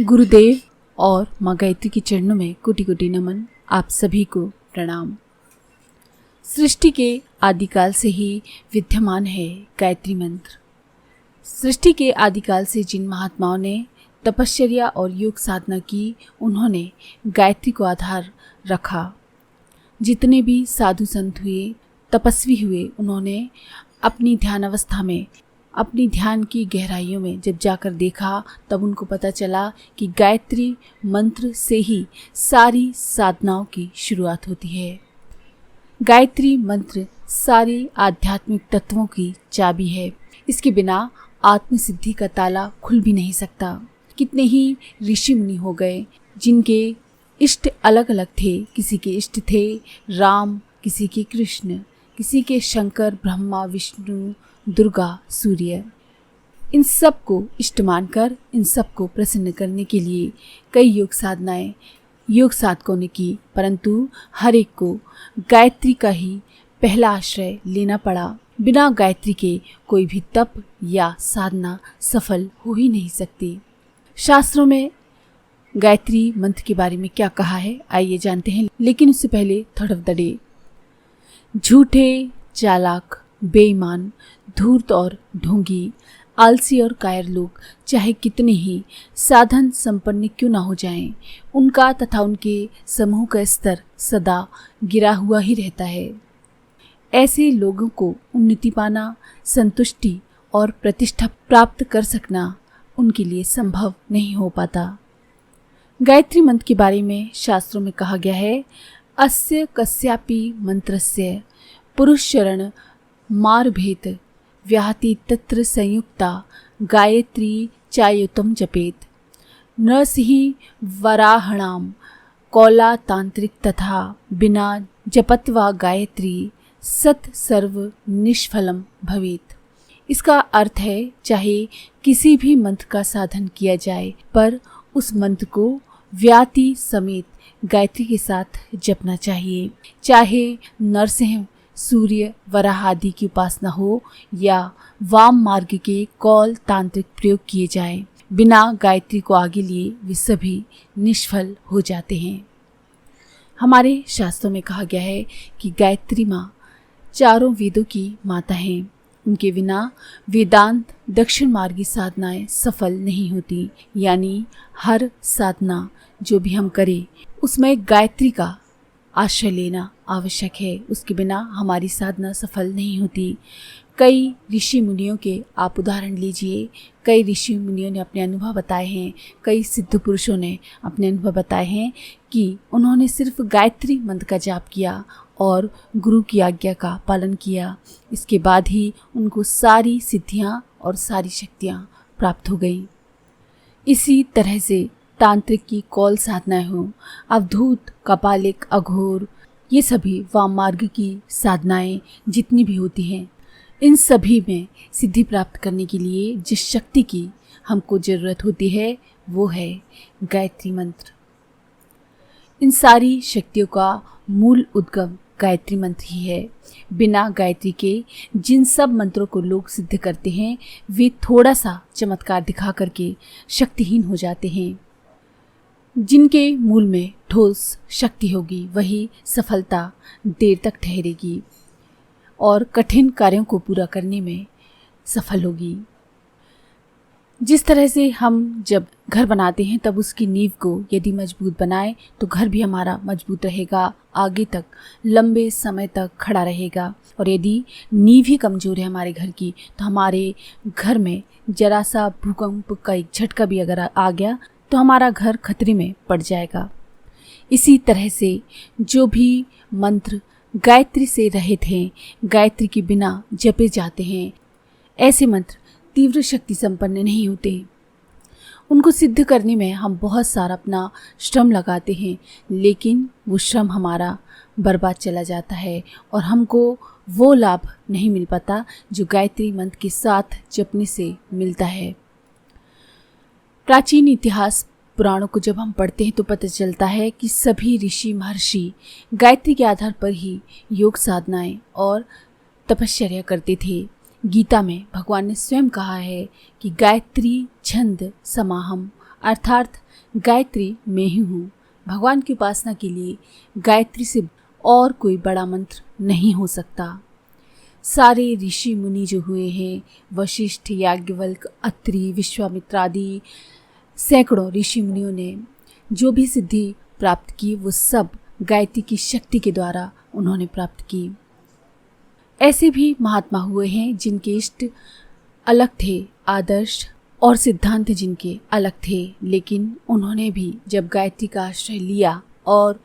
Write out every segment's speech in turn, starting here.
गुरुदेव और माँ गायत्री के चरणों में कोटि कोटि नमन। आप सभी को प्रणाम। सृष्टि के आदिकाल से ही विद्यमान है गायत्री मंत्र। सृष्टि के आदिकाल से जिन महात्माओं ने तपश्चर्या और योग साधना की, उन्होंने गायत्री को आधार रखा। जितने भी साधु संत हुए, तपस्वी हुए, उन्होंने अपनी ध्यान अवस्था में, अपनी ध्यान की गहराइयों में जब जाकर देखा, तब उनको पता चला कि गायत्री मंत्र से ही सारी साधनाओं की शुरुआत होती है। गायत्री मंत्र सारी आध्यात्मिक तत्वों की चाबी है। इसके बिना आत्मसिद्धि का ताला खुल भी नहीं सकता। कितने ही ऋषि मुनि हो गए जिनके इष्ट अलग अलग थे। किसी के इष्ट थे राम, किसी के कृष्ण, किसी के शंकर, ब्रह्मा, विष्णु, दुर्गा, सूर्य। इन सब को इष्ट मानकर, इन सब को प्रसन्न करने के लिए कई योग साधनाएं योग साधकों ने की, परंतु हर एक को गायत्री का ही पहला आश्रय लेना पड़ा। बिना गायत्री के कोई भी तप या साधना सफल हो ही नहीं सकती। शास्त्रों में गायत्री मंत्र के बारे में क्या कहा है, आइए जानते हैं। लेकिन उससे पहले थोड़ा डे। झूठे, चालाक, बेईमान, धूर्त और ढोंगी, आलसी और कायर लोग चाहे कितने ही साधन संपन्न क्यों ना हो जाएं, उनका तथा उनके समूह का स्तर सदा गिरा हुआ ही रहता है। ऐसे लोगों को उन्नति पाना, संतुष्टि और प्रतिष्ठा प्राप्त कर सकना उनके लिए संभव नहीं हो पाता। गायत्री मंत्र के बारे में शास्त्रों में कहा गया है, अस्य कस्यापि मंत्रस्य पुरुष शरण मारभेत व्याहति तत्र संयुक्ता गायत्री चायुतम जपेत। नरसिंह वराहणाम कौला तांत्रिक तथा बिना जपत्वा गायत्री सत सर्व निष्फलम भवेत। इसका अर्थ है, चाहे किसी भी मंत्र का साधन किया जाए, पर उस मंत्र को व्याति समेत गायत्री के साथ जपना चाहिए। चाहे नरसिंह, सूर्य, वराह आदि की उपासना हो या वाम मार्ग के कौल तांत्रिक प्रयोग किए जाएं, बिना गायत्री को आगे लिए वे सभी निष्फल हो जाते हैं। हमारे शास्त्रों में कहा गया है कि गायत्री माँ चारों वेदों की माता हैं। उनके बिना वेदांत दक्षिण मार्गी साधनाएं सफल नहीं होती। यानी हर साधना जो भी हम करें, उसमें गायत्री का आश्रय लेना आवश्यक है। उसके बिना हमारी साधना सफल नहीं होती। कई ऋषि मुनियों के आप उदाहरण लीजिए। कई ऋषि मुनियों ने अपने अनुभव बताए हैं, कई सिद्ध पुरुषों ने अपने अनुभव बताए हैं कि उन्होंने सिर्फ गायत्री मंत्र का जाप किया और गुरु की आज्ञा का पालन किया। इसके बाद ही उनको सारी सिद्धियां और सारी शक्तियां प्राप्त हो गईं। इसी तरह से तांत्रिक की कौल साधनाएं हो, अवधूत, कपालिक, अघोर, ये सभी वाम मार्ग की साधनाएं जितनी भी होती हैं, इन सभी में सिद्धि प्राप्त करने के लिए जिस शक्ति की हमको ज़रूरत होती है, वो है गायत्री मंत्र। इन सारी शक्तियों का मूल उद्गम गायत्री मंत्र ही है। बिना गायत्री के जिन सब मंत्रों को लोग सिद्ध करते हैं, वे थोड़ा सा चमत्कार दिखा करके शक्तिहीन हो जाते हैं। जिनके मूल में ठोस शक्ति होगी, वही सफलता देर तक ठहरेगी और कठिन कार्यों को पूरा करने में सफल होगी। जिस तरह से हम जब घर बनाते हैं, तब उसकी नींव को यदि मजबूत बनाएं, तो घर भी हमारा मजबूत रहेगा, आगे तक लंबे समय तक खड़ा रहेगा। और यदि नींव ही कमज़ोर है हमारे घर की, तो हमारे घर में जरा सा भूकंप का एक झटका भी अगर आ गया, तो हमारा घर खतरे में पड़ जाएगा। इसी तरह से जो भी मंत्र गायत्री से रहित हैं, गायत्री के बिना जपे जाते हैं, ऐसे मंत्र तीव्र शक्ति संपन्न नहीं होते। उनको सिद्ध करने में हम बहुत सारा अपना श्रम लगाते हैं, लेकिन वो श्रम हमारा बर्बाद चला जाता है और हमको वो लाभ नहीं मिल पाता जो गायत्री मंत्र के साथ जपने से मिलता है। प्राचीन इतिहास पुराणों को जब हम पढ़ते हैं तो पता चलता है कि सभी ऋषि महर्षि गायत्री के आधार पर ही योग साधनाएं और तपश्चर्या करते थे। गीता में भगवान ने स्वयं कहा है कि गायत्री छंद समाहम अर्थात गायत्री मैं ही हूँ। भगवान की उपासना के लिए गायत्री से और कोई बड़ा मंत्र नहीं हो सकता। सारे ऋषि मुनि जो हुए हैं, वशिष्ठ, याज्ञवल्क्य, अत्रि, विश्वामित्र आदि सैकड़ों ऋषि मुनियों ने जो भी सिद्धि प्राप्त की वो सब गायत्री की शक्ति के द्वारा उन्होंने प्राप्त की। ऐसे भी महात्मा हुए हैं जिनके इष्ट अलग थे, आदर्श और सिद्धांत जिनके अलग थे, लेकिन उन्होंने भी जब गायत्री का आश्रय लिया और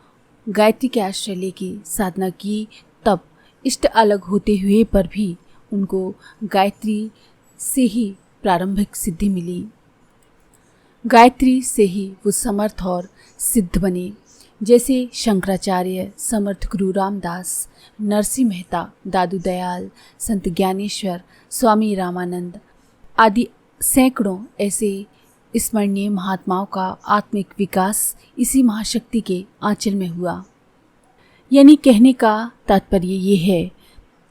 गायत्री के आश्रय लेके साधना की, तब इष्ट अलग होते हुए पर भी उनको गायत्री से ही प्रारंभिक सिद्धि मिली। गायत्री से ही वो समर्थ और सिद्ध बने। जैसे शंकराचार्य, समर्थ गुरु रामदास, नरसिंह मेहता, दादू दयाल, संत ज्ञानेश्वर, स्वामी रामानंद आदि सैकड़ों ऐसे स्मरणीय महात्माओं का आत्मिक विकास इसी महाशक्ति के आंचल में हुआ। यानी कहने का तात्पर्य ये है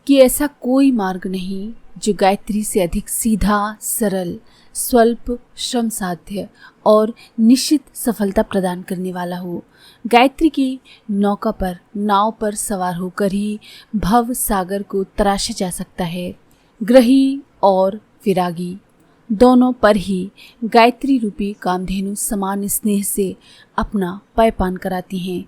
कि ऐसा कोई मार्ग नहीं जो गायत्री से अधिक सीधा, सरल, स्वल्प श्रम साध्य और निश्चित सफलता प्रदान करने वाला हो। गायत्री की नाव पर सवार होकर ही भव सागर को तराशा जा सकता है। ग्रही और विरागी दोनों पर ही गायत्री रूपी कामधेनु समान स्नेह से अपना पान कराती हैं।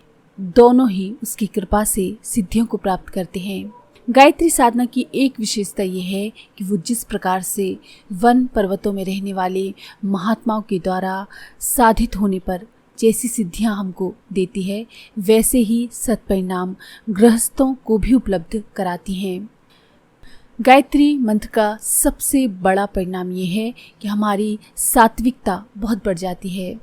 दोनों ही उसकी कृपा से सिद्धियों को प्राप्त करते हैं। गायत्री साधना की एक विशेषता ये है कि वो जिस प्रकार से वन पर्वतों में रहने वाले महात्माओं के द्वारा साधित होने पर जैसी सिद्धियां हमको देती है, वैसे ही सत्परिणाम गृहस्थों को भी उपलब्ध कराती हैं। गायत्री मंत्र का सबसे बड़ा परिणाम ये है कि हमारी सात्विकता बहुत बढ़ जाती है।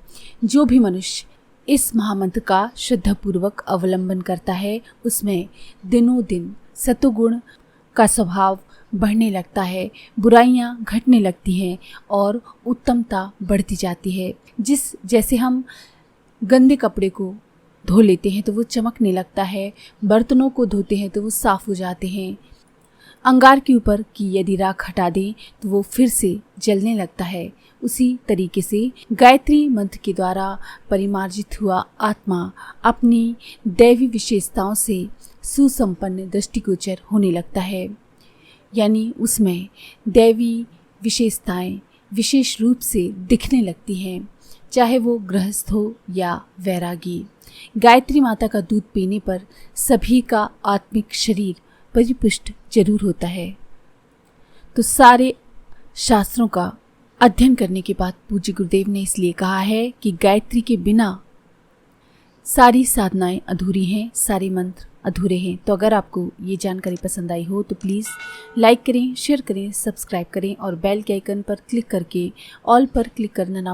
जो भी मनुष्य इस महामंत्र का श्रद्धापूर्वक अवलंबन करता है, उसमें दिनों दिन सतोगुण का स्वभाव बढ़ने लगता है, बुराइयां घटने लगती हैं और उत्तमता बढ़ती जाती है। जैसे हम गंदे कपड़े को धो लेते हैं तो वो चमकने लगता है, बर्तनों को धोते हैं तो वो साफ हो जाते हैं। अंगार के ऊपर की यदि राख हटा दें तो वो फिर से जलने लगता है। उसी तरीके से गायत्री मंत्र के द्वारा परिमार्जित हुआ आत्मा अपनी दैवी विशेषताओं से सुसंपन्न दृष्टिगोचर होने लगता है। यानी उसमें दैवी विशेषताएं विशेष रूप से दिखने लगती हैं, चाहे वो गृहस्थ हो या वैरागी। गायत्री माता का दूध पीने पर सभी का आत्मिक शरीर परिपुष्ट जरूर होता है। तो सारे शास्त्रों का अध्ययन करने के बाद पूज्य गुरुदेव ने इसलिए कहा है कि गायत्री के बिना सारी साधनाएं अधूरी हैं, सारे मंत्र अधूरे हैं। तो अगर आपको ये जानकारी पसंद आई हो तो प्लीज़ लाइक करें, शेयर करें, सब्सक्राइब करें और बेल के आइकन पर क्लिक करके ऑल पर क्लिक करना ना